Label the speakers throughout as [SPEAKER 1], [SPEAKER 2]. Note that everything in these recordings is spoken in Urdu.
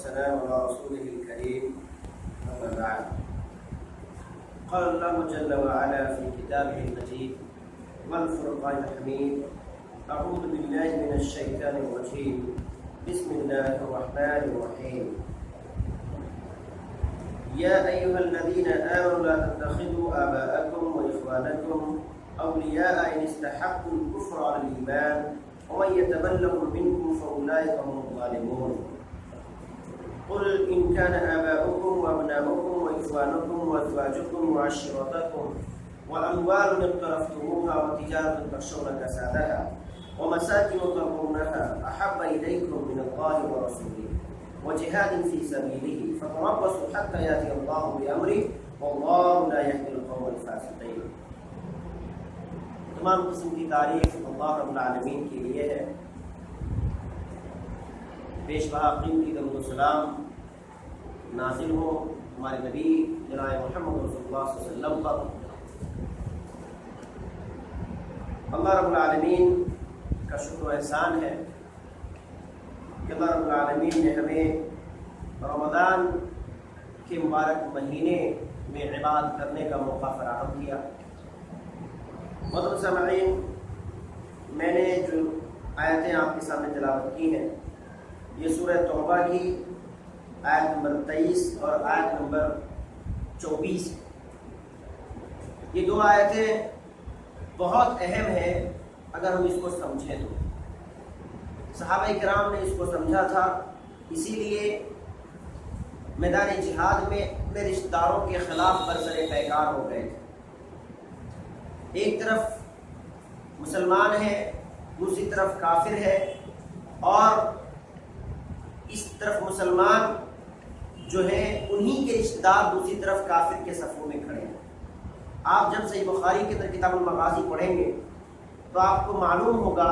[SPEAKER 1] والسلام على رسوله الكريم أما بعد. قال الله جل وعلا في كتابه المجيد والفرقان الحميد: أعوذ بالله من الشيطان الرجيم بسم الله الرحمن الرحيم. يا أيها الذين آمنوا لا تتخذوا آباءكم وإخوانكم أولياء إن استحبوا الكفر على الإيمان ومن يتولهم منكم فأولئك هم الظالمون. قل إن كان آباؤكم وأبناؤكم وإخوانكم وأزواجكم وعشيرتكم وأموال اقترفتموها وتجارة تخشون كسادها ومساكن ترضونها أحب إليكم من الله ورسوله وجهاد في سبيله فتربصوا حتى يأتي الله بأمره والله لا يهدي القوم الفاسقين. تمام قسم کی تعریف اللہ رب العالمین کے لیے ہے. پیش بہا قیمتی درود و سلام نازل ہو ہمارے نبی جناب محمد رسول اللہ صلی اللہ علیہ وسلم پر. اللہ رب العالمین کا شکر و احسان ہے کہ اللہ رب العالمین نے ہمیں رمضان کے مبارک مہینے میں عبادت کرنے کا موقع فراہم کیا. محترم سامعین، میں نے جو آیتیں آپ کے سامنے تلاوت کی ہیں یہ سورہ توبہ کی آیت نمبر 23 اور آیت نمبر 24. یہ دو آیتیں بہت اہم ہیں اگر ہم اس کو سمجھیں تو. صحابہ کرام نے اس کو سمجھا تھا، اسی لیے میدان جہاد میں اپنے رشتہ داروں کے خلاف برسر پیکار ہو گئے تھے. ایک طرف مسلمان ہے، دوسری طرف کافر ہے، اور اس طرف مسلمان جو ہے انہی کے رشتہ دار دوسری طرف کافر کے صفوں میں کھڑے ہیں. آپ جب صحیح بخاری کے اندر کتاب المغازی پڑھیں گے تو آپ کو معلوم ہوگا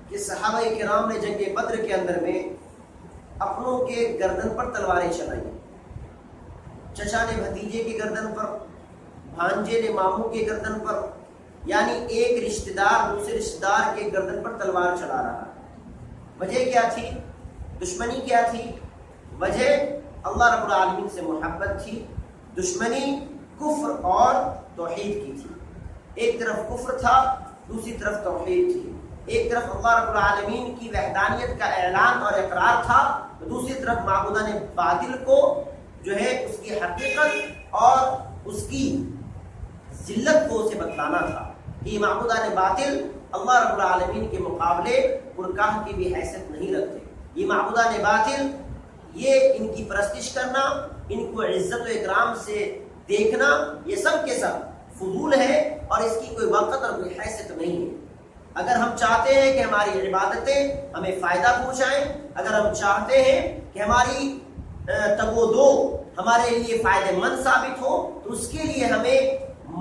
[SPEAKER 1] کہ صحابہ کرام نے جنگ بدر کے اندر میں اپنوں کے گردن پر تلواریں چلائیں. چچا نے بھتیجے کی گردن پر، بھانجے نے ماموں کے گردن پر، یعنی ایک رشتہ دار دوسرے رشتہ دار کے گردن پر تلوار چلا رہا. وجہ کیا تھی؟ دشمنی کیا تھی؟ وجہ اللہ رب العالمین سے محبت تھی. دشمنی کفر اور توحید کی تھی. ایک طرف کفر تھا، دوسری طرف توحید تھی. ایک طرف اللہ رب العالمین کی وحدانیت کا اعلان اور اقرار تھا، تو دوسری طرف معبودان باطل کو جو ہے اس کی حقیقت اور اس کی ذلت کو اسے بتلانا تھا. یہ معبودان باطل اللہ رب العالمین کے مقابلے برکاہ کی بھی حیثیت نہیں رکھتے. یہ معبودان باطل یہ ان کی پرستش کرنا، ان کو عزت و اکرام سے دیکھنا، یہ سب کے سب فضول ہے اور اس کی کوئی وقت اور کوئی حیثیت نہیں ہے. اگر ہم چاہتے ہیں کہ ہماری عبادتیں ہمیں فائدہ پہنچائیں، اگر ہم چاہتے ہیں کہ ہماری تگ و دو ہمارے لیے فائدہ مند ثابت ہو، تو اس کے لیے ہمیں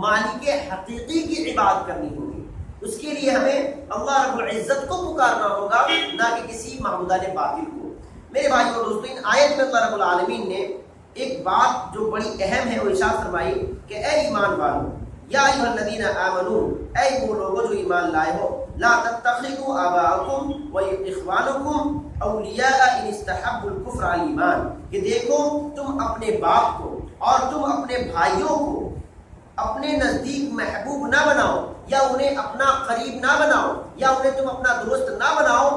[SPEAKER 1] مالک حقیقی کی عبادت کرنی ہوگی. اس کے لیے ہمیں اللہ رب العزت کو پکارنا ہوگا، نہ کہ کسی معبودان باطل کو. میرے بھائیو اور دوستو، ان آیت میں اللہ رب العالمین نے ایک بات جو بڑی اہم ہے وہ ارشاد فرمائی کہ اے ایمان والو، یا ایھا الذین آمنو، اے وہ لوگوں جو ایمان لائے ہو، لا تتخذوا آباءکم و اخوانکم اولیاء ان استحبوا الکفر علی الایمان، کہ دیکھو تم اپنے باپ کو اور تم اپنے بھائیوں کو اپنے نزدیک محبوب نہ بناؤ، یا انہیں اپنا قریب نہ بناؤ، یا انہیں تم اپنا دوست نہ بناؤ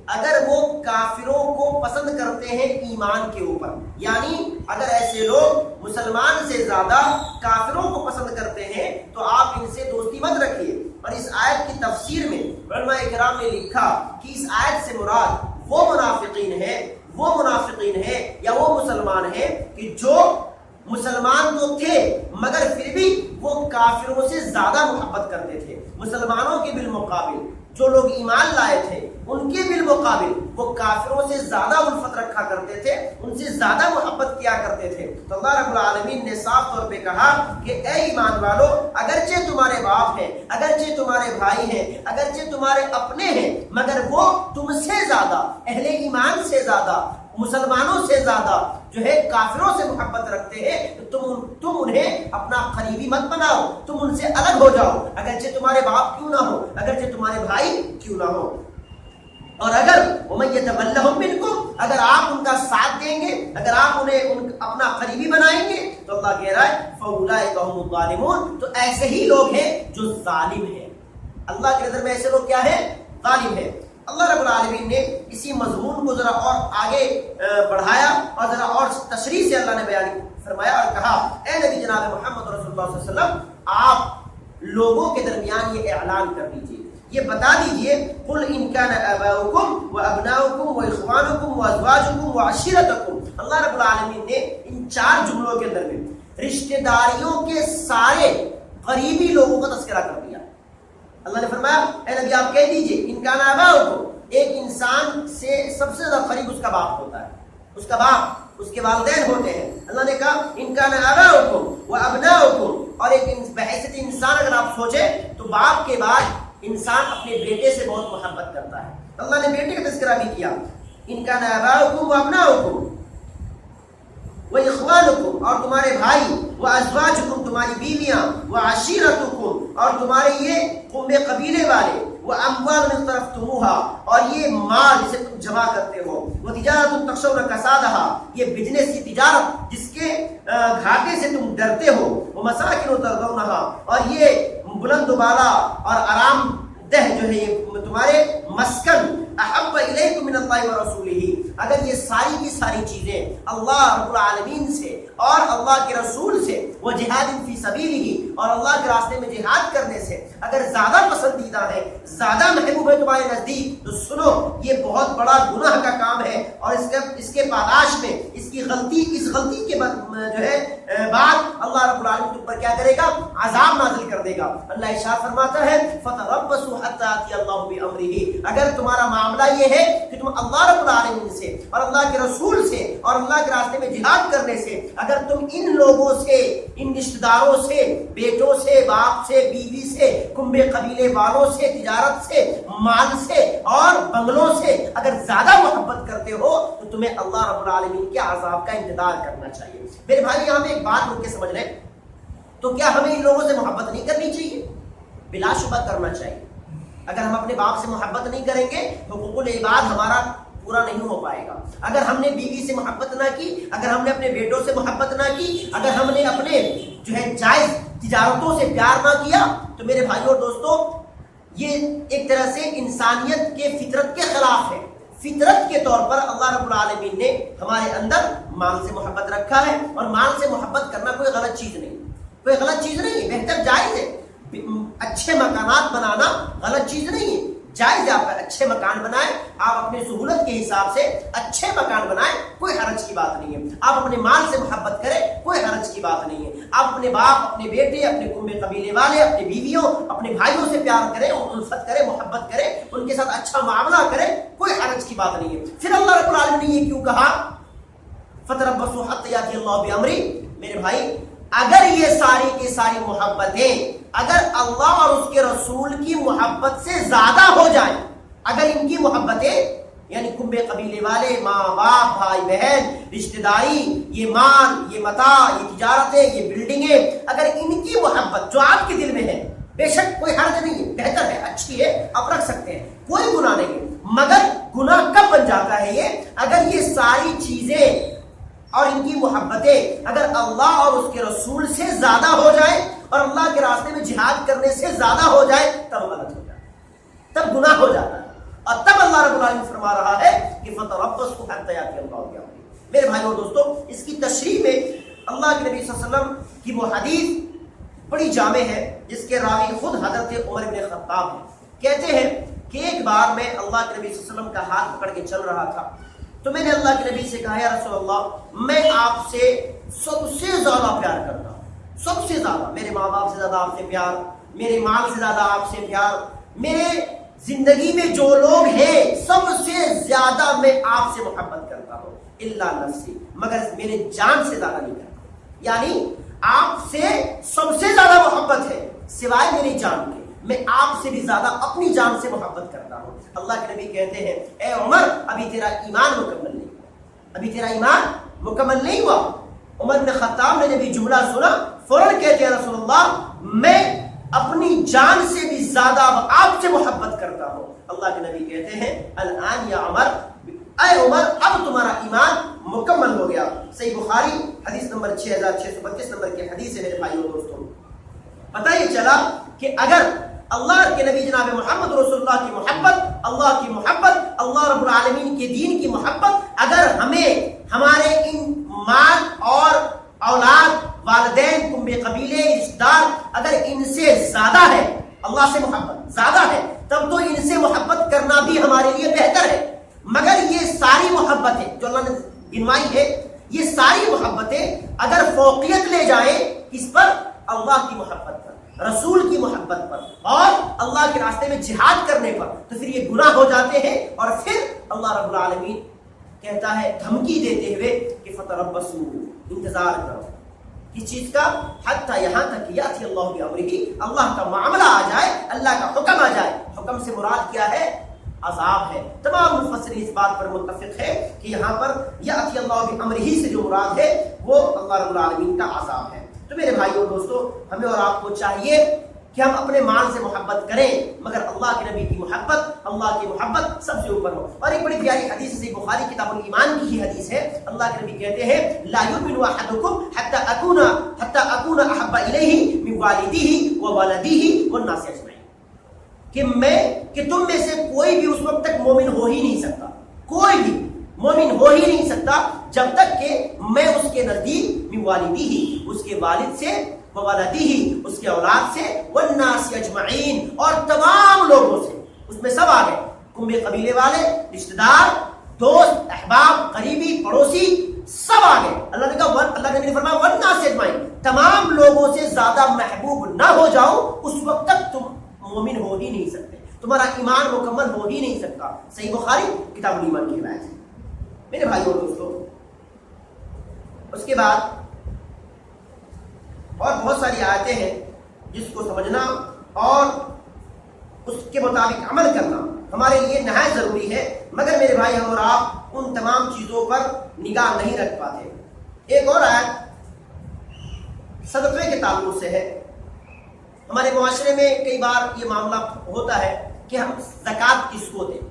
[SPEAKER 1] اگر وہ کافروں کو پسند کرتے ہیں ایمان کے اوپر. یعنی اگر ایسے لوگ مسلمان سے زیادہ کافروں کو پسند کرتے ہیں تو آپ ان سے دوستی مت رکھیے. اور اس آیت کی تفسیر میں علماء کرام نے لکھا کہ اس آیت سے مراد وہ منافقین ہیں یا وہ مسلمان ہیں کہ جو مسلمان تو تھے مگر پھر بھی وہ کافروں سے زیادہ محبت کرتے تھے. مسلمانوں کے بالمقابل جو لوگ ایمان لائے تھے ان کے بالمقابل وہ کافروں سے زیادہ الفت رکھا کرتے تھے، ان سے زیادہ محبت کیا کرتے تھے. تو اللہ رب العالمین نے صاف طور پہ کہا کہ اے ایمان والو، اگرچہ تمہارے باپ ہیں، اگرچہ تمہارے بھائی ہیں، اگرچہ تمہارے اپنے ہیں، مگر وہ تم سے زیادہ، اہل ایمان سے زیادہ، مسلمانوں سے زیادہ جو ہے کافروں سے محبت رکھتے ہیں، تو تم انہیں اپنا قریبی مت بناؤ، تم ان سے الگ ہو جاؤ، اگرچہ تمہارے باپ کیوں نہ ہو، اگرچہ تمہارے بھائی کیوں نہ ہو. اور اگر وَمَن يَتَوَلَّهُم مِّنكُم، اگر آپ ان کا ساتھ دیں گے، اگر آپ انہیں اپنا قریبی بنائیں گے، تو اللہ کہہ رہا ہے فَأُولَٰئِكَ هُمُ الظَّالِمُونَ، تو ایسے ہی لوگ ہیں جو ظالم ہیں۔ اللہ کی نظر میں ایسے لوگ کیا ہیں؟ ظالم ہیں۔ اللہ رب العالمین نے اسی مضمون کو ذرا اور آگے بڑھایا اور ذرا اور تشریح سے اللہ نے بیان فرمایا اور کہا اے نبی جناب محمد رسول اللہ صلی اللہ علیہ وسلم، آپ لوگوں کے درمیان یہ اعلان کر دیجئے، یہ بتا دیجئے قل ان کان آباؤکم وابناؤکم واخوانکم وازواجکم وعشیرتکم۔ اللہ رب العالمین نے ان 4 جملوں کے اندر میں رشتہ داریوں کے سارے قریبی لوگوں کا تذکرہ کر دیا۔ اللہ نے فرمایا اے نبی آپ کہہ دیجئے ان کان آباؤکم، ایک انسان سے سب سے زیادہ قریب اس کا باپ ہوتا ہے، اس کا باپ، اس کے والدین ہوتے ہیں۔ اللہ نے کہا ان کان آباؤکم وابناؤکم، اور ایک بحیثیت انسان اگر آپ سوچیں تو باپ کے بعد انسان اپنے بیٹے سے بہت محبت کرتا ہے۔ اللہ نے بیٹے کا تذکرہ بھی کیا، ان کان آباؤکم وابناؤکم وَإِخْوَانُكُمْ، اور تمہارے بھائی، وَأَزْوَاجُكُمْ، تمہاری بیویاں، وَعَشِيرَتُكُمْ، اور تمہارے یہ قوم قبیلے والے، وَأَمْوَالٌ اقْتَرَفْتُمُوهَا، اور یہ مال جسے تم جمع کرتے ہو، وَتِجَارَةٌ تَخْشَوْنَ كَسَادَهَا، یہ بزنس کی تجارت جس کے گھاٹے سے تم ڈرتے ہو، وَمَسَاكِنُ تَرْضَوْنَهَا، اور یہ بلند و بالا اور آرام دہ جو ہے یہ تمہارے مسکن، احب الیکم من اللہ ورسولہ، اگر یہ ساری کی ساری چیزیں اللہ رب العالمین سے اور اللہ کے رسول سے، وہ جہاد فی سبیلہ، اور اللہ کے راستے میں جہاد کرنے سے اگر زیادہ پسندیدہ ہے، زیادہ محبوب ہے تمہارے نزدیک، تو سنو یہ بہت بڑا گناہ کا کام ہے، اور اس کے پاداش میں اس غلطی کے جو ہے بعد اللہ رب العالمین تم پر کیا کرے گا؟ عذاب نازل کر دے گا۔ اللہ ارشاد فرماتا ہے فَتَرَبَّصُوا حَتَّىٰ يَأْتِيَ اللَّهُ بِأَمْرِهِ، اگر تمہارا معاملہ یہ ہے کہ تم اللہ رب العالمین سے اور اللہ کے رسول سے اور اللہ کے راستے میں جہاد کرنے سے، اگر تم ان لوگوں سے، ان رشتہ داروں سے، بیٹوں سے، باپ سے، بیوی سے، کنبے قبیلے والوں سے، تجارت سے، مال سے اور بنگلوں سے اگر زیادہ محبت کرتے ہو تو تمہیں اللہ رب العالمین کے عذاب کا انتظار کرنا چاہیے۔ میرے بھائی یہاں پہ ایک بات رک کے سمجھ لیں، تو کیا ہمیں ان لوگوں سے محبت نہیں کرنی چاہیے؟ بلا شبہ کرنا چاہیے۔ اگر ہم اپنے باپ سے محبت نہیں کریں گے حقوق العباد ہمارا پورا نہیں ہو پائے گا۔ اگر ہم نے بیوی سے محبت نہ کی، اگر ہم نے اپنے بیٹوں سے محبت نہ کی، اگر ہم نے اپنے جو ہے جائز تجارتوں سے پیار نہ کیا، تو میرے بھائیوں اور دوستوں یہ ایک طرح سے انسانیت کے فطرت کے خلاف ہے۔ فطرت کے طور پر اللہ رب العالمین نے ہمارے اندر مال سے محبت رکھا ہے، اور مال سے محبت کرنا کوئی غلط چیز نہیں، کوئی غلط چیز نہیں ہے، بہتر جائز ہے۔ اچھے مکانات بنانا غلط چیز نہیں ہے، جائز ہے، آپ اچھے مکان بنائیں، آپ اپنے سہولت کے حساب سے اچھے مکان بنائیں، کوئی حرج کی بات نہیں ہے۔ آپ اپنے مال سے محبت کریں، کوئی حرج کی بات نہیں ہے۔ آپ اپنے باپ، اپنے بیٹے، اپنے کنبے قبیلے والے، اپنے بیویوں، اپنے بھائیوں سے پیار کریں، الفت کریں، محبت کریں، ان کے ساتھ اچھا معاملہ کریں، کوئی حرج کی بات نہیں ہے۔ پھر اللہ رب العالمین نے یہ کیوں کہا فَتَرَبَّصُوا حَتَّىٰ يَأْتِيَ اللَّهُ بِأَمْرِهِ؟ میرے بھائی اگر یہ ساری کی ساری محبتیں اگر اللہ اور اس کے رسول کی محبت سے زیادہ ہو جائیں، اگر ان کی محبتیں یعنی کنبے قبیلے والے، ماں باپ، بھائی بہن، رشتہ داری، یہ مال، یہ متاع، یہ تجارتیں، یہ بلڈنگیں، اگر ان کی محبت جو آپ کے دل میں ہے، بے شک کوئی حرج نہیں ہے، بہتر ہے، اچھی ہے، آپ رکھ سکتے ہیں، کوئی گناہ نہیں ہے، مگر گناہ کب بن جاتا ہے یہ اگر یہ ساری چیزیں اور ان کی محبتیں اگر اللہ اور اس کے رسول سے زیادہ ہو جائے اور اللہ کے راستے میں جہاد کرنے سے زیادہ ہو جائے، تب غلط ہو جائے، تب گناہ ہو جاتا ہے۔ اور تب اللہ رب العالمین فرما رہا ہے کہ فَتَرَبَّصُوا حَتَّىٰ يَأْتِيَ اللَّهُ بِأَمْرِهِ۔ میرے بھائیو اور دوستو، اس کی تشریح میں اللہ کے نبی صلی اللہ علیہ وسلم کی وہ حدیث بڑی جامع ہے جس کے راوی خود حضرت عمر بن خطاب ہیں۔ کہتے ہیں کہ ایک بار میں اللہ کے نبی صلی اللہ علیہ وسلم کا ہاتھ پکڑ کے چل رہا تھا، تو میں نے اللہ کے نبی سے کہا یا رسول اللہ میں آپ سے سب سے زیادہ پیار کرتا ہوں، سب سے زیادہ، میرے ماں باپ سے زیادہ آپ سے پیار، میرے مال سے زیادہ آپ سے پیار، میرے زندگی میں جو لوگ ہیں سب سے زیادہ میں آپ سے محبت کرتا ہوں، الا نفسی، مگر میرے جان سے زیادہ نہیں کرتا، یعنی آپ سے سب سے زیادہ محبت ہے سوائے میری جان کے، میں آپ سے بھی زیادہ اپنی جان سے محبت کرتا ہوں۔ اللہ کے نبی کہتے ہیں اے عمر ابھی تیرا ایمان مکمل نہیں ہوا، ابھی تیرا ایمان مکمل نہیں ہوا۔ عمر بن خطاب نے جب یہ جملہ سنا فوراً کہتے ہیں رسول اللہ میں اپنی جان سے بھی زیادہ آپ سے محبت کرتا ہوں۔ اللہ کے نبی کہتے ہیں الان یا عمر، اے عمر اب تمہارا ایمان مکمل ہو گیا۔ صحیح بخاری حدیث نمبر 6632 نمبر کی حدیث ہے میرے بھائیوں دوستوں۔ پتہ یہ چلا کہ اگر اللہ کے نبی جناب محمد رسول اللہ کی محبت، اللہ کی محبت، اللہ رب العالمین کے دین کی محبت اگر ہمیں ہمارے ان مال اور اولاد، والدین، کنبے قبیلے، رشتہ دار اگر ان سے زیادہ ہے، اللہ سے محبت زیادہ ہے، تب تو ان سے محبت کرنا بھی ہمارے لیے بہتر ہے۔ مگر یہ ساری محبتیں جو اللہ نے گنوائی ہے، یہ ساری محبتیں اگر فوقیت لے جائیں اس پر، اللہ کی محبت پر، رسول کی محبت پر اور اللہ کے راستے میں جہاد کرنے پر، تو پھر یہ گناہ ہو جاتے ہیں۔ اور پھر اللہ رب العالمین کہتا ہے دھمکی دیتے ہوئے کہ فتربصوا، انتظار کرو، کس چیز کا؟ حتی یہاں تک کہ یاتی اللہ بامرہ، اللہ کا معاملہ آ جائے، اللہ کا حکم آ جائے۔ حکم سے مراد کیا ہے؟ عذاب ہے۔ تمام مفسرین اس بات پر متفق ہے کہ یہاں پر یاتی اللہ بامرہ سے جو مراد ہے وہ اللہ رب العالمین کا عذاب ہے۔ تو میرے بھائیوں دوستو، ہمیں اور آپ کو چاہیے کہ ہم اپنے مال سے محبت کریں، مگر اللہ کے نبی کی محبت، اللہ کی محبت سب سے اوپر ہو۔ اور ایک بڑی پیاری حدیث سے بخاری کتاب الایمان کی ہی حدیث ہے، اللہ کے نبی کہتے ہیں لا یؤمن احدکم حتی اکون احب الیہ من والدہ وولدہ والناس اجمعین، کہ تم میں سے کوئی بھی اس وقت تک مومن ہو ہی نہیں سکتا، کوئی بھی مومن ہو ہی نہیں سکتا جب تک کہ میں اس کے نزدیک من والدہ، اس کے والد سے، وولدہ، اس کے اولاد سے، والناس اجمعین، اور تمام لوگوں سے، اس میں سب آ گئے، کنبے قبیلے والے، رشتہ دار، دوست، احباب، قریبی، پڑوسی، سب آ گئے۔ اللہ نے کہا، اللہ نے فرمایا والناس اجمعین، تمام لوگوں سے زیادہ محبوب نہ ہو جاؤ اس وقت تک تم مومن ہو ہی نہیں سکتے، تمہارا ایمان مکمل ہو ہی نہیں سکتا۔ صحیح بخاری کتاب الایمان کی روایت ہے۔ میرے بھائیوں دوستو، اس کے بعد اور بہت ساری آیتیں ہیں جس کو سمجھنا اور اس کے مطابق عمل کرنا ہمارے لیے نہایت ضروری ہے، مگر میرے بھائی ہم اور آپ ان تمام چیزوں پر نگاہ نہیں رکھ پاتے۔ ایک اور آیت صدقے کے تعلق سے ہے۔ ہمارے معاشرے میں کئی بار یہ معاملہ ہوتا ہے کہ ہم زکوٰۃ کس کو دیں،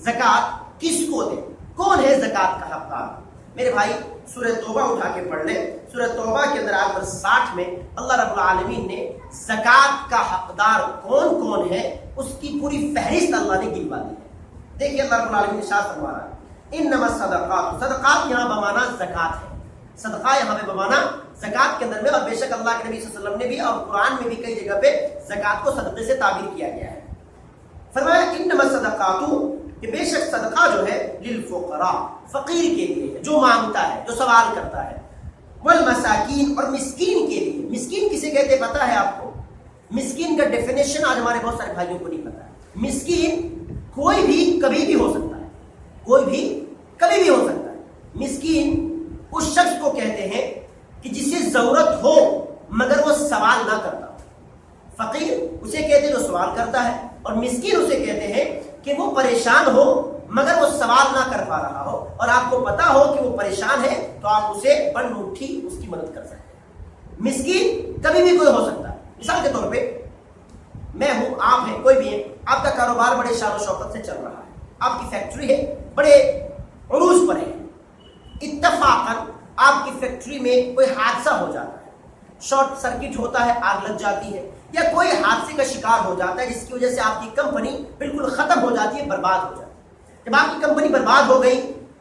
[SPEAKER 1] زکوٰۃ کس کو دیں، کون ہے زکوٰۃ کا حقدار؟ میرے بھائی سورہ توبہ اٹھا کے پڑھ لیں، سورہ توبہ کے اندر آیت نمبر 60 میں اللہ رب العالمین نے زکوٰۃ کا حقدار کون کون ہے اس کی پوری فہرست اللہ نے گنوا دی ہے۔ دیکھیے اللہ رب العالمین نے ارشاد فرما رہا ہے انما الصدقات، صدقات یہاں بمانا زکوٰۃ ہے، صدقہ یہاں پہ بمانا زکوٰۃ کے اندر میں، اور بے شک اللہ کے نبی صلی اللہ علیہ وسلم نے بھی اور قرآن میں بھی کئی جگہ پہ زکوٰۃ کو صدقے سے تعبیر کیا گیا ہے۔ فرمایا انما الصدقات، کہ بے شک صدقہ جو ہے للفقراء، فقیر کے لیے ہے، جو مانگتا ہے، جو سوال کرتا ہے، والمساکین، اور مسکین کے لیے۔ مسکین کسے کہتے پتہ ہے آپ کو؟ مسکین کا ڈیفینیشن آج ہمارے بہت سارے بھائیوں کو نہیں پتا ہے۔ مسکین کوئی بھی کبھی بھی ہو سکتا ہے، کوئی بھی کبھی بھی ہو سکتا ہے۔ مسکین اس شخص کو کہتے ہیں کہ جسے ضرورت ہو مگر وہ سوال نہ کرتا۔ فقیر اسے کہتے ہیں جو سوال کرتا ہے، اور مسکین اسے کہتے ہیں کہ وہ پریشان ہو مگر وہ سوال نہ کر پا رہا ہو، اور آپ کو پتا ہو کہ وہ پریشان ہے تو آپ اسے بن مٹھی اس کی مدد کر سکتے ہیں۔ مسکین کبھی بھی کوئی ہو سکتا ہے۔ مثال کے طور پہ میں ہوں، آپ ہیں، کوئی بھی ہے، آپ کا کاروبار بڑے شان و شوکت سے چل رہا ہے، آپ کی فیکٹری ہے، بڑے عروج پر ہے، اتفاقاً آپ کی فیکٹری میں کوئی حادثہ ہو جاتا ہے، شارٹ سرکٹ ہوتا ہے، آگ لگ جاتی ہے، یا کوئی حادثے کا شکار ہو جاتا ہے جس کی وجہ سے آپ کی کمپنی بالکل ختم ہو جاتی ہے، برباد ہو جاتی ہے۔ جب آپ کی کمپنی برباد ہو گئی،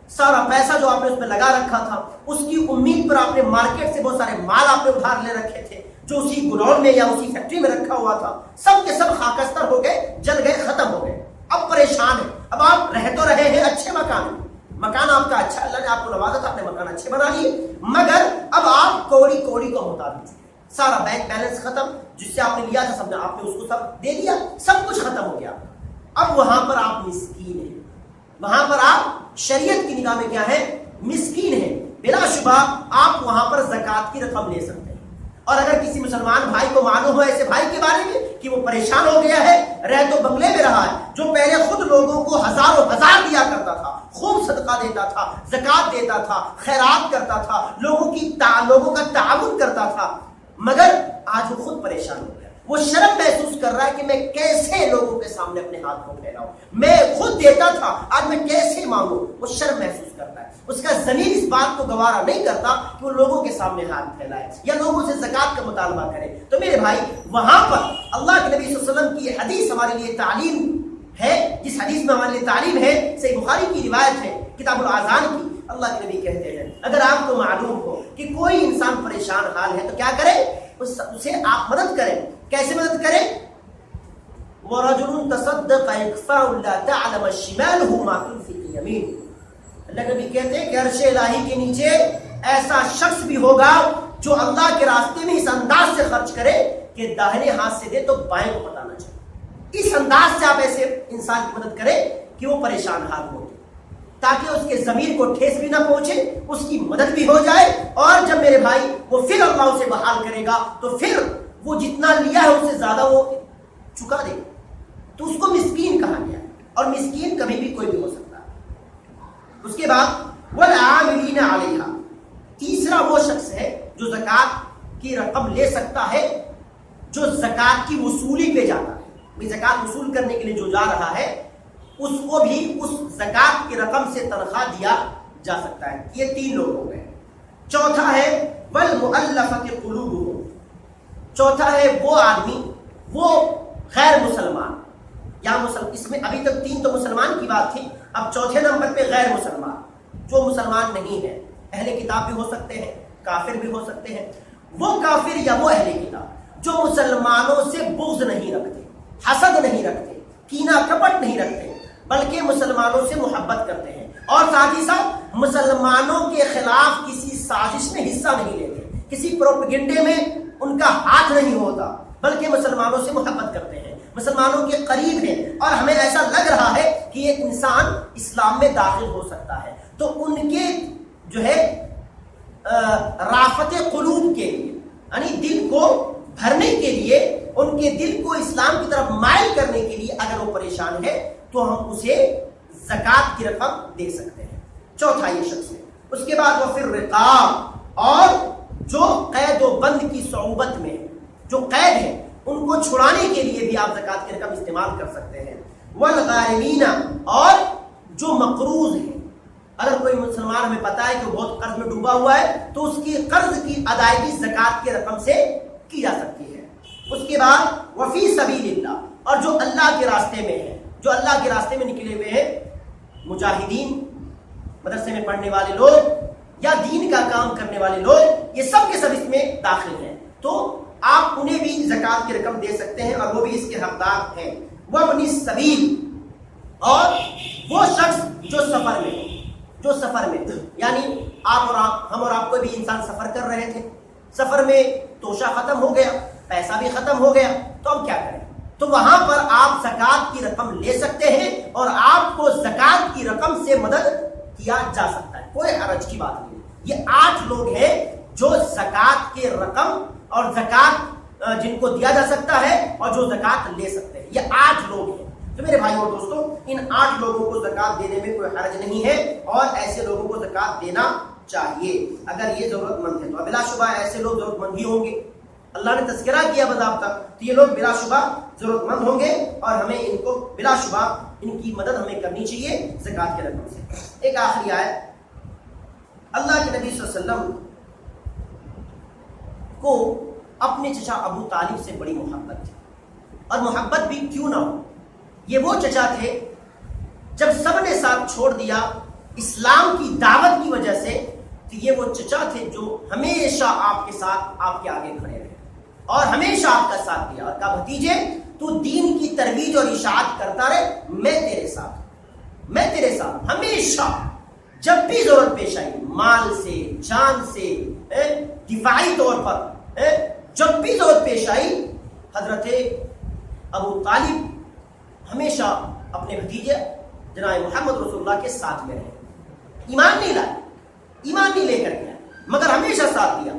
[SPEAKER 1] سارا پیسہ جو آپ نے اس میں لگا رکھا تھا، اس کی امید پر آپ نے مارکیٹ سے بہت سارے مال آپ نے ادھار لے رکھے تھے جو اسی گڈاؤن میں یا اسی فیکٹری میں رکھا ہوا تھا، سب کے سب خاکستر ہو گئے، جل گئے، ختم ہو گئے۔ اب پریشان ہے، اب آپ رہ تو رہے ہیں اچھے مکان میں، مکان آپ کا اچھا، اللہ نے آپ کو نوازا تھا، آپ نے مکان اچھے بنا لیے، مگر اب آپ کوڑی کوڑی کو محتاج ہیں، سارا بینک بیلنس ختم، جس سے آپ نے لیا تھا سب نے، آپ نے اس کو سب دے دیا، سب کچھ ختم ہو گیا۔ اب وہاں پر آپ مسکین ہیں، وہاں پر آپ شریعت کی نگاہ میں کیا ہے؟ مسکین ہیں۔ بلا شبہ آپ وہاں پر زکوٰۃ کی رقم لے سکتے ہیں، اور اگر کسی مسلمان بھائی کو معلوم ہو ایسے بھائی کے بارے میں کہ وہ پریشان ہو گیا ہے، رہ تو بنگلے میں رہا ہے، جو پہلے خود لوگوں کو ہزاروں ہزار دیا کرتا تھا، خوب صدقہ دیتا تھا، زکوٰۃ دیتا تھا، خیرات کرتا تھا، لوگوں کا تعاون کرتا تھا، مگر آج وہ خود پریشان ہو گیا، وہ شرم محسوس کر رہا ہے کہ میں کیسے لوگوں کے سامنے اپنے ہاتھ کو پھیلاؤں، میں خود دیتا تھا آج میں کیسے مانگوں، وہ شرم محسوس کرتا ہے، اس کا ضمیر اس بات کو گوارا نہیں کرتا کہ وہ لوگوں کے سامنے ہاتھ پھیلائے یا لوگوں سے زکوٰۃ کا مطالبہ کرے۔ تو میرے بھائی وہاں پر اللہ کے نبی صلی اللہ علیہ وسلم کی یہ حدیث ہمارے لیے تعلیم ہے، جس حدیث میں ہمارے لیے تعلیم ہے، صحیح بخاری کی روایت ہے کتاب الاذان کی۔ اللہ کے نبی کہتے ہیں اگر آپ کو معلوم ہو کہ کوئی انسان پریشان حال ہے تو کیا کریں، اسے آپ مدد کریں۔ کیسے مدد کریں؟ وَرَجُلٌ تَصَدَّقَ يَكْفَاءُ لَا تَعْلَمَ شِمَالُهُ مَا تُنْفِقُ يَمِينُهُ۔ اللہ نبی کہتے ہیں کہ عرش الہی کے نیچے ایسا شخص بھی ہوگا جو اللہ کے راستے میں اس انداز سے خرچ کرے کہ داہنے ہاتھ سے دے تو بائیں کو پتہ نہ چلے۔ اس انداز سے آپ ایسے انسان کی مدد کریں کہ وہ پریشان حال ہو، تاکہ اس کے ضمیر کو ٹھیس بھی نہ پہنچے، اس کی مدد بھی ہو جائے، اور جب میرے بھائی وہ پھر اللہ اسے بحال کرے گا تو پھر وہ جتنا لیا ہے اس سے زیادہ وہ چکا دے گا۔ تو اس کو مسکین کہا گیا، اور مسکین کبھی بھی کوئی بھی ہو سکتا ہے۔ اس کے بعد والعاملین علیہا، تیسرا وہ شخص ہے جو زکوٰۃ کی رقم لے سکتا ہے، جو زکوٰۃ کی وصولی پہ جاتا ہے، زکوٰۃ وصول کرنے کے لیے جو جا رہا ہے اس کو بھی اس زکوٰۃ کی رقم سے تنخواہ دیا جا سکتا ہے۔ یہ تین لوگ ہو گئے۔ چوتھا ہے والمؤلفۃ قلوبہم، چوتھا ہے وہ آدمی، وہ غیر مسلمان، یا اس میں ابھی تک تین تو مسلمان کی بات تھی، اب چوتھے نمبر پہ غیر مسلمان، جو مسلمان نہیں ہے، اہل کتاب بھی ہو سکتے ہیں، کافر بھی ہو سکتے ہیں۔ وہ کافر یا وہ اہل کتاب جو مسلمانوں سے بغض نہیں رکھتے، حسد نہیں رکھتے، کینہ کپٹ نہیں رکھتے، بلکہ مسلمانوں سے محبت کرتے ہیں، اور ساتھ ہی ساتھ مسلمانوں کے خلاف کسی سازش میں حصہ نہیں لیتے، کسی پروپیگنڈے میں ان کا ہاتھ نہیں ہوتا، بلکہ مسلمانوں سے محبت کرتے ہیں، مسلمانوں کے قریب ہیں، اور ہمیں ایسا لگ رہا ہے کہ ایک انسان اسلام میں داخل ہو سکتا ہے، تو ان کے جو ہے رافت قلوب کے لیے، یعنی دل کو بھرنے کے لیے، ان کے دل کو اسلام کی طرف مائل کرنے کے لیے اگر وہ پریشان ہے تو ہم اسے زکوٰۃ کی رقم دے سکتے ہیں۔ چوتھا یہ شخص ہے۔ اس کے بعد وہ پھر رقاب، اور جو قید و بند کی صعوبت میں جو قید ہے ان کو چھڑانے کے لیے بھی آپ زکوٰۃ کی رقم استعمال کر سکتے ہیں۔ والغارمین، اور جو مقروض ہے، اگر کوئی مسلمان ہمیں پتا ہے کہ وہ بہت قرض میں ڈوبا ہوا ہے تو اس کی قرض کی ادائیگی زکوٰۃ کی رقم سے کی جا سکتی ہے۔ اس کے بعد وفی سبیل اللہ، اور جو اللہ کے راستے میں ہے، جو اللہ کے راستے میں نکلے ہوئے ہیں، مجاہدین، مدرسے میں پڑھنے والے لوگ یا دین کا کام کرنے والے لوگ، یہ سب کے سب اس میں داخل ہیں، تو آپ انہیں بھی زکوٰۃ کی رقم دے سکتے ہیں، اور وہ بھی اس کے حقدار ہیں۔ وابن السبیل، اور وہ شخص جو سفر میں، یعنی ہم اور آپ کوئی بھی انسان سفر کر رہے تھے، سفر میں توشہ ختم ہو گیا، پیسہ بھی ختم ہو گیا، تو ہم کیا کریں؟ تو وہاں پر آپ زکوٰۃ کی رقم لے سکتے ہیں، اور آپ کو زکوٰۃ کی رقم سے مدد کیا جا سکتا ہے، کوئی حرج کی بات نہیں۔ یہ 8 لوگ ہیں جو زکوٰۃ کی رقم اور زکوٰۃ جن کو دیا جا سکتا ہے اور جو زکوٰۃ لے سکتے ہیں، یہ 8 لوگ ہیں۔ تو میرے بھائی اور دوستوں، ان 8 لوگوں کو زکوٰۃ دینے میں کوئی حرج نہیں ہے، اور ایسے لوگوں کو زکوٰۃ دینا چاہیے اگر یہ ضرورت مند ہے۔ تو بلا شبہ ایسے لوگ ضرورت مند ہی ہوں گے، اللہ نے تذکرہ کیا باضابطہ، تو یہ لوگ بلا شبہ ضرورت مند ہوں گے، اور ہمیں ان کو بلا شبہ ان کی مدد ہمیں کرنی چاہیے زکوٰۃ کے رقم سے۔ ایک آخری آیت، اللہ کے نبی صلی اللہ علیہ وسلم کو اپنے چچا ابو طالب سے بڑی محبت تھی، اور محبت بھی کیوں نہ ہو، یہ وہ چچا تھے جب سب نے ساتھ چھوڑ دیا اسلام کی دعوت کی وجہ سے، تو یہ وہ چچا تھے جو ہمیشہ آپ کے ساتھ، آپ کے آگے کھڑے رہے اور ہمیشہ آپ کا ساتھ دیا، اور کہا بھتیجے تو دین کی ترویج اور اشاعت کرتا رہے، میں تیرے ساتھ ہمیشہ، جب بھی ضرورت پیش آئی، مال سے، جان سے، دفاعی طور پر، جب بھی ضرورت پیش آئی، حضرت ابو طالب ہمیشہ اپنے بھتیجے جناب محمد رسول اللہ کے ساتھ میں رہے، ایمان نہیں لے کر گیا، مگر ہمیشہ ساتھ دیا۔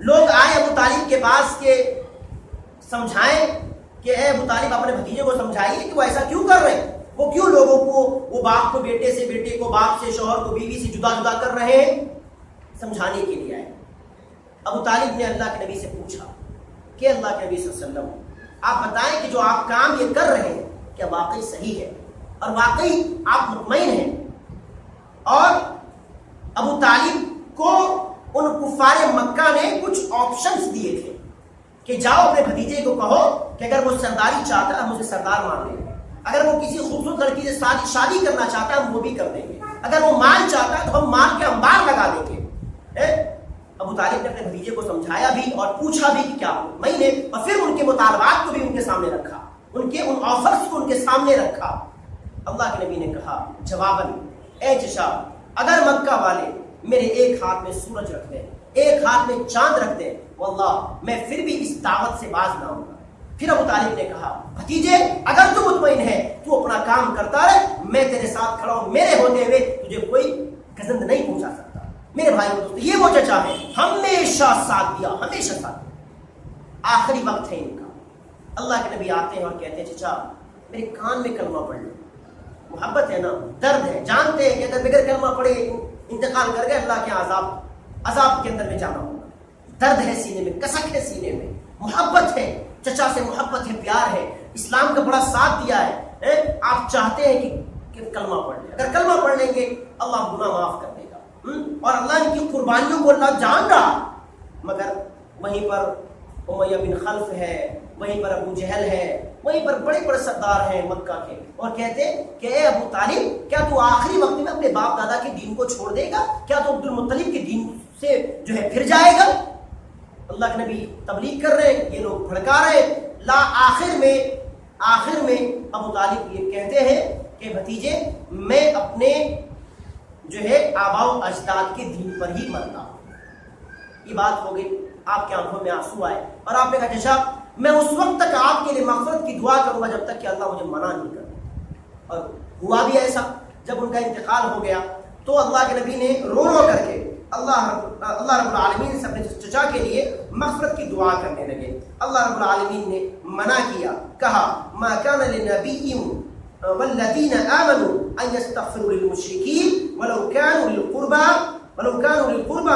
[SPEAKER 1] لوگ آئے ابو طالب کے پاس کہ سمجھائیں کہ اے ابو طالب اپنے بھتیجے کو سمجھائیے کہ وہ ایسا کیوں کر رہے ہیں، وہ کیوں لوگوں کو، وہ باپ کو بیٹے سے، بیٹے کو باپ سے، شوہر کو بیوی سے جدا کر رہے ہیں، سمجھانے کے لیے آئے۔ ابو طالب نے اللہ کے نبی سے پوچھا کہ اللہ کے نبی صلی اللہ علیہ وسلم آپ بتائیں کہ جو آپ کام یہ کر رہے ہیں کیا واقعی صحیح ہے اور واقعی آپ مطمئن ہیں؟ اور ابو طالب کو ان کفار مکہ نے کچھ آپشنز دیے تھے کہ جاؤ اپنے بھتیجے کو کہو کہ اگر وہ سرداری چاہتا ہے ہم اسے سردار مان لیں گے، اگر وہ کسی خوبصورت لڑکی سے شادی کرنا چاہتا ہے ہم وہ بھی کر دیں گے، اگر وہ مال چاہتا ہے تو ہم مال کے انبار لگا دیں گے۔ ابو طالب نے اپنے بھتیجے کو سمجھایا بھی اور پوچھا بھی کہ کیا میں نے، اور پھر ان کے مطالبات کو بھی ان کے سامنے رکھا، ان آفرز کو ان کے سامنے رکھا۔ اللہ کے نبی نے کہا جواباً، اے چچا اگر مکہ والے میرے ایک ہاتھ میں سورج رکھ دیں، ایک ہاتھ میں چاند رکھ دیں، واللہ میں پھر بھی اس دعوت سے باز نہ ہوں گا۔ پھر ابو طالب نے کہا بھتیجے اگر تو مطمئن ہے تو اپنا کام کرتا رہے، میں تیرے ساتھ کھڑا ہوں، میرے ہوتے ہوئے تجھے کوئی گزند نہیں پہنچا سکتا۔ میرے بھائی دوستو، یہ وہ چچا ہے ہمیشہ ساتھ دیا، ہمیشہ ساتھ دیا۔ آخری وقت ہے ان کا، اللہ کے نبی آتے ہیں اور کہتے ہیں چچا میرے کان میں کلمہ پڑھ لو۔ محبت ہے نا، درد ہے، جانتے ہیں کہ اگر بغیر کلمہ پڑھے انتقال کر گئے اللہ کے عذاب کے اندر میں جانا ہوگا۔ درد ہے سینے میں، کسک ہے سینے میں، محبت ہے، چچا سے محبت ہے، پیار ہے، اسلام کا بڑا ساتھ دیا ہے۔ آپ چاہتے ہیں کہ کلمہ پڑھ لیں، اگر کلمہ پڑھ لیں گے اللہ گناہ معاف کر دے گا، اور اللہ ان کی قربانیوں کو اللہ جان رہا۔ مگر وہیں پر امیہ بن خلف ہے، وہیں پر ابو جہل ہے، وہیں پر بڑے بڑے سردار ہیں مکہ کے، اور کہتے کہ اے ابو طالب کیا تو آخری وقت میں اپنے باپ دادا کے دین کو چھوڑ دے گا؟ کیا تو عبد المطلب کے دین سے جو ہے پھر جائے گا؟ اللہ کے نبی تبلیغ کر رہے ہیں، یہ لوگ بھڑکا رہے ہیں۔ آخر میں ابو طالب یہ کہتے ہیں کہ بھتیجے میں اپنے جو ہے آباء و اجداد کے دین پر ہی مرتا ہوں۔ یہ بات ہو گئی، آپ کی آنکھوں میں آنسو آئے اور آپ نے کہا چچا میں اس وقت تک آپ کے لیے مغفرت کی دعا کروں گا جب تک کہ اللہ مجھے منع نہیں کرے۔ اور ہوا بھی ایسا، جب ان کا انتقال ہو گیا تو اللہ کے نبی نے رو رو کر کے اللہ رب العالمین سے اپنے چچا کے لیے مغفرت کی دعا کرنے لگے۔ اللہ رب العالمین نے منع کیا، کہا ما کان لنبی والذین آمنوا ان یستغفروا للمشرکین ولو کانوا للقربى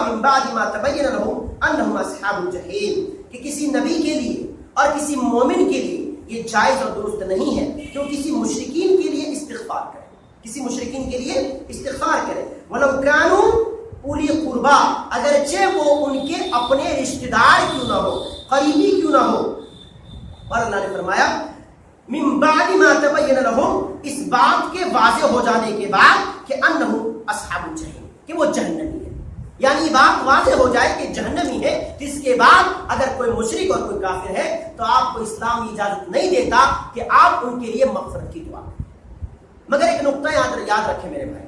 [SPEAKER 1] من بعد ما تبین لهم انهم اصحاب الجحیم، کہ کسی نبی کے لیے اور کسی مومن کے لیے یہ جائز اور درست نہیں ہے کہ وہ کسی مشرکین کے لیے استغفار کرے، کسی مشرکین کے لیے استغفار کرے۔ ولو کانوا اولی قربا، اگرچہ وہ ان کے اپنے رشتہ دار کیوں نہ ہو، قریبی کیوں نہ ہو۔ اور اللہ نے فرمایا من بعد ما تبین لهم، اس بات کے واضح ہو جانے کے بعد کہ انہم اصحاب الجحیم، کہ وہ جہنمی ہے، یعنی بات واضح ہو جائے کہ جہنمی ہے، جس کے بعد اگر کوئی مشرک اور کوئی کافر ہے تو آپ کو اسلام اجازت نہیں دیتا کہ آپ ان کے لیے مغفرت کی دعا کریں۔ مگر ایک نقطہ یاد رکھیں میرے بھائی،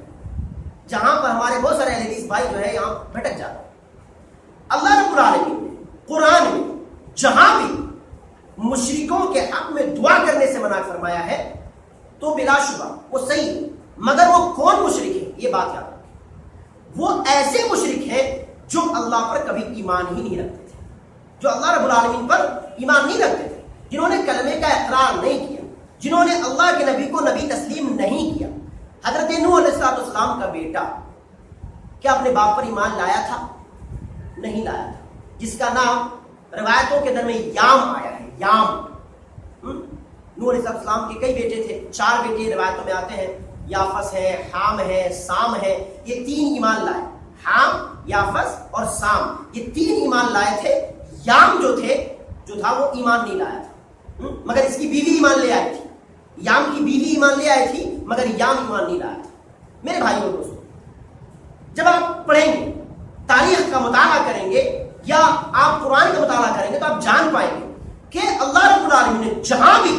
[SPEAKER 1] جہاں پر ہمارے بہت سارے اہل حدیث بھائی جو ہے یہاں بھٹک جاتے ہیں۔ اللہ رب العالمین نے قرآن میں جہاں بھی مشرکوں کے حق میں دعا کرنے سے منع فرمایا ہے تو بلا شبہ وہ صحیح ہے، مگر وہ کون مشرک ہے یہ بات یاد رکھیں۔ وہ ایسے مشرک ہیں جو اللہ پر کبھی ایمان ہی نہیں رکھتے تھے، جو اللہ رب العالمین پر ایمان نہیں رکھتے تھے، جنہوں نے کلمے کا اقرار نہیں کیا، جنہوں نے اللہ کے نبی کو نبی تسلیم نہیں کیا۔ حضرت نوح علیہ السلام کا بیٹا کیا اپنے باپ پر ایمان لایا تھا؟ نہیں لایا تھا، جس کا نام روایتوں کے درمیان یام آیا ہے، یام۔ نوح علیہ السلام کے کئی بیٹے تھے، 4 بیٹے روایتوں میں آتے ہیں، یافس ہے، حام ہے، سام ہے، یہ 3 ایمان لائے، حام، یافس اور سام، یہ 3 ایمان لائے تھے۔ یام جو تھا وہ ایمان نہیں لایا تھا، مگر اس کی بیوی ایمان لے آئی تھی۔ یام کی بیوی ایمان لے آئی تھی مگر یام ایمان نہیں لایا تھا۔ میرے بھائی اور دوستو، جب آپ پڑھیں گے، تاریخ کا مطالعہ کریں گے یا آپ قرآن کا مطالعہ کریں گے تو آپ جان پائیں گے کہ اللہ رب العالمین نے جہاں بھی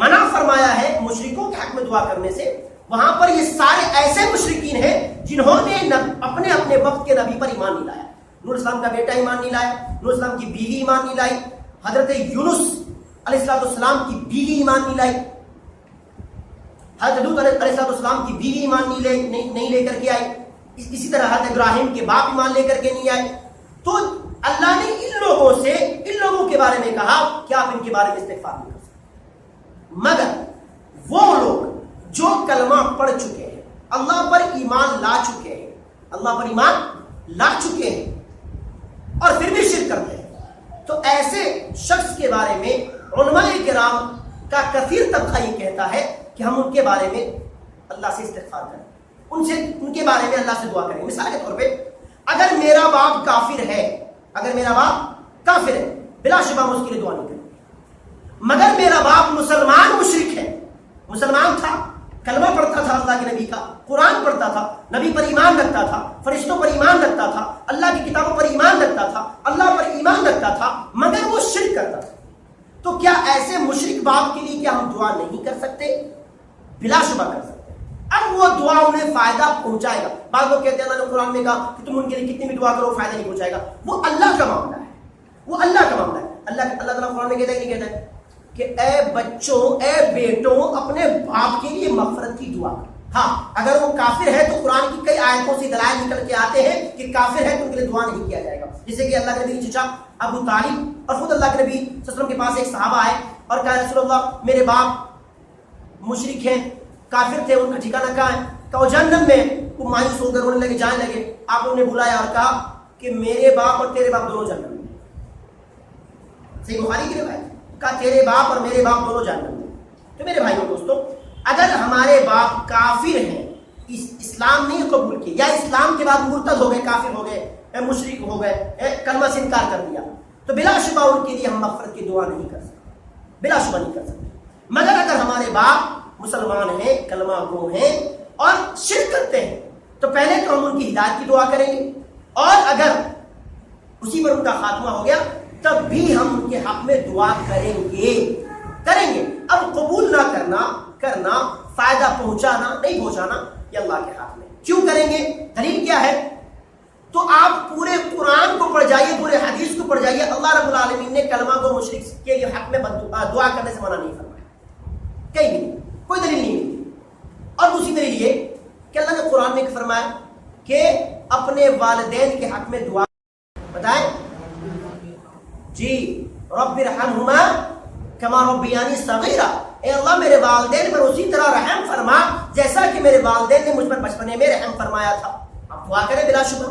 [SPEAKER 1] منع فرمایا ہے مشرکوں کے حق میں دعا کرنے سے، وہاں پر یہ سارے ایسے مشرکین ہیں جنہوں نے اپنے اپنے وقت کے نبی پر ایمان نہیں لایا۔ نوح علیہ السلام کا بیٹا ایمان نہیں لایا، نوح علیہ السلام کی بیوی ایمان نہیں لائی، حضرت یونس علیہ السلام کی بیوی ایمان نہیں لائی، حضرت لوط علیہ السلام کی بیوی ایمان نہیں لے کر کے آئی، اسی طرح حضرت ابراہیم کے باپ ایمان لے کر کے نہیں آئے۔ تو اللہ نے ان لوگوں کے بارے میں کہا کہ آپ ان کے بارے میں استغفار نہیں کر سکتے، مگر وہ لوگ جو کلمہ پڑھ چکے ہیں، اللہ پر ایمان لا چکے ہیں، اور پھر بھی شرک کرتے ہیں، تو ایسے شخص کے بارے میں علماء کرام کا کثیر طبقہ یہ کہتا ہے کہ ہم ان کے بارے میں اللہ سے استغفار کریں، ان کے بارے میں اللہ سے دعا کریں. مثال کے طور پہ اگر میرا باپ کافر ہے، بلا شبہ ہم اس کے لیے دعا نہیں کریں. مگر میرا باپ مسلمان مشرک ہے، مسلمان تھا، کلمہ پڑھتا تھا اللہ کے نبی کا، قرآن پڑھتا تھا، نبی پر ایمان رکھتا تھا، فرشتوں پر ایمان رکھتا تھا، اللہ کی کتابوں پر ایمان رکھتا تھا، اللہ پر ایمان رکھتا تھا، مگر وہ شرک کرتا تھا، تو کیا ایسے مشرک باپ کے لیے کیا ہم دعا نہیں کر سکتے؟ بلا شبہ کر سکتے. اب وہ دعا انہیں فائدہ پہنچائے گا. بعض لوگ کہتے ہیں اللہ نے قرآن میں کہا کہ تم ان کے لیے کتنی بھی دعا کرو فائدہ نہیں پہنچائے گا. وہ اللہ کا معاملہ ہے، وہ اللہ کا معاملہ ہے. اللہ تعالیٰ قرآن میں کہتا ہے کہ نہیں کہتا ہے کہ اے بچوں، اے بیٹوں، اپنے باپ کے لیے مغفرت کی دعا. ہاں اگر وہ کافر ہے تو قرآن کی کئی آیتوں سے دلائل نکل کے آتے ہیں کہ کافر ہے تو ان کے لیے دعا نہیں کیا جائے گا. جیسے کہ اللہ کے نبی کے چچا ابو طالب اور خود اللہ کے نبی صلی اللہ علیہ وسلم کے پاس ایک صحابہ آئے اور کہا رسول اللہ میرے باپ مشرک ہیں، کافر تھے، ان کا ٹھکانہ کہاں ہے؟ کہا جہنم میں. وہ مایوس ہو کر رونے لگے، جانے لگے. آپ نے انہیں بلایا اور کہا کہ میرے باپ اور تیرے باپ دونوں جہنم میں. صحیح بخاری کی روایت، کہا تیرے باپ اور میرے باپ دونوں جہنم میں. تو میرے بھائیوں دوستوں، اگر ہمارے باپ کافر ہیں، اسلام نہیں قبول کی، یا اسلام کے بعد مرتد ہو گئے، کافر ہو گئے، مشرک ہو گئے، کلمہ سے انکار کر دیا، تو بلا شبہ ان کے لیے ہم مغفرت کی دعا نہیں کر سکتے، بلا شبہ نہیں کر سکتے. مگر اگر ہمارے باپ مسلمان ہیں، کلمہ گو ہیں اور شرک کرتے ہیں تو پہلے تو ہم ان کی ہدایت کی دعا کریں گے، اور اگر اسی پر ان کا خاتمہ ہو گیا تب بھی ہم ان کے حق میں دعا کریں گے. اب قبول نہ کرنا فائدہ پہنچانا نہیں پہنچانا یہ اللہ کے ہاتھ میں. کیوں کریں گے؟ دلیل کیا ہے؟ تو آپ پورے قرآن کو پڑھ جائیے، پورے حدیث کو پڑھ جائیے. اللہ رب العالمین نے کلمہ کو مشرک کے حق میں دعا کرنے سے منع نہیں فرمایا، کہیں بھی نہیں، کوئی دلیل نہیں ملتی. اور دوسری دلیل یہ کہ اللہ نے قرآن میں فرمایا کہ اپنے والدین کے حق میں دعا بتائیں جی، رب ارحمہما کما ربیانی صغیرا، اے اللہ میرے والدین پر اسی طرح رحم فرما جیسا کہ میرے والدین نے مجھ پر بچپنے میں رحم فرمایا تھا. آپ دعا کریں بلا شبہ.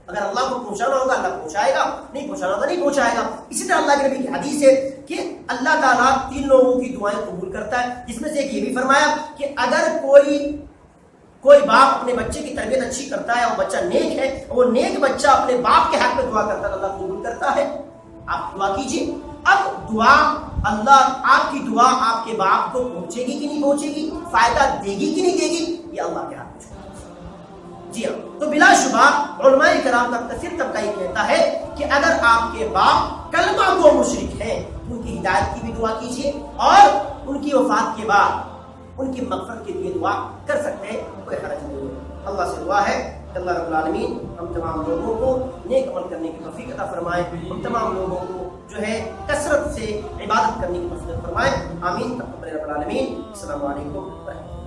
[SPEAKER 1] اگر اللہ کو پہنچانا ہوگا اللہ پہنچائے گا، نہیں پہنچانا ہوگا نہیں پہنچائے گا. اسی طرح اللہ کے نبی کی حدیث ہے کہ اللہ تعالیٰ 3 لوگوں کی دعائیں قبول کرتا ہے، جس میں سے ایک یہ بھی فرمایا کہ اگر کوئی باپ اپنے بچے کی تربیت اچھی کرتا ہے اور بچہ نیک ہے، وہ نیک بچہ اپنے باپ کے حق میں دعا کرتا ہے، اللہ قبول کرتا ہے. آپ دعا کیجیے. اب دعا اللہ، آپ کی دعا آپ کے باپ کو پہنچے گی کہ نہیں پہنچے گی، فائدہ دے گی کہ نہیں دے گی، یہ اللہ کے ہاتھ میں. جی ہاں، تو بلا شبہ علماء کرام کا کثیر طبقہ یہ کہتا ہے کہ اگر آپ کے باپ کلمہ گو مشرک ہیں تو ان کی ہدایت کی بھی دعا کیجیے، اور ان کی وفات کے بعد ان کی مغفرت کے لیے دعا کر سکتے ہیں، کوئی حرج نہیں ہے. اللہ سے دعا ہے کہ اللہ رب العالمین ہم تمام لوگوں کو نیک عمل کرنے کی توفیق عطا فرمائے، ہم تمام لوگوں کو جو ہے کثرت سے عبادت کرنے کی توفیق فرمائے. آمین. رب العالمین. السلام علیکم ورحمۃ اللہ.